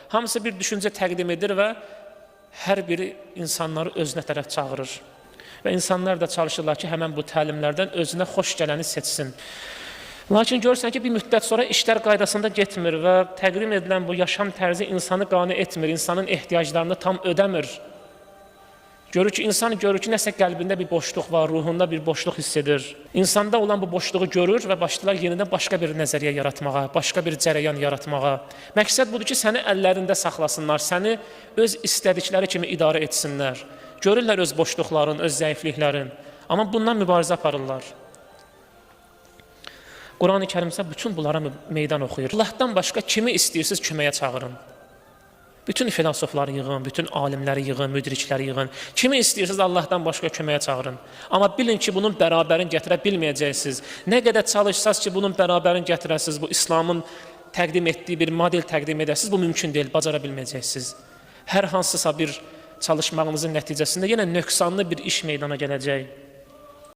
Hamısı bir düşüncə təqdim edir və hər biri insanları özünə tərəf çağırır. Və insanlar da çalışırlar ki, həmən bu təlimlərdən özünə xoş gələni seçsin. Lakin görürsən ki, bir müddət sonra işlər qaydasında getmir və təqdim edilən bu yaşam tərzi insanı qane etmir, insanın ehtiyaclarını tam ödəmir. Görür ki, nəsə qəlbində bir boşluq var, ruhunda bir boşluq hiss edir. İnsanda olan bu boşluğu görür və başlayırlar yenidən başqa bir nəzəriyyə yaratmağa, başqa bir cərəyan yaratmağa. Məqsəd budur ki, səni əllərində saxlasınlar, səni öz istədikləri kimi idarə etsinlər. Görürlər öz boşluqların, öz zəifliklərin. Amma bundan mübarizə aparırlar. Quran-ı Kərim isə bütün bunlara meydan oxuyur. Allahdan başqa kimi istəyirsiniz köməyə çağırın. Bütün filosofları yığın, bütün alimləri yığın, müdrikləri yığın. Kimi istəyirsiniz Allahdan başqa köməyə çağırın. Amma bilin ki, bunun bərabərini gətirə bilməyəcəksiniz. Nə qədər çalışsaz ki, bunun bərabərini gətirəsiniz, bu İslamın təqdim etdiyi bir model təqdim edəsiniz, bu mümkün deyil, bacara bilməyəcəksiniz. Hər hansısa bir çalışmağınızın nəticəsində yenə nöqsanlı bir iş meydana gələcək.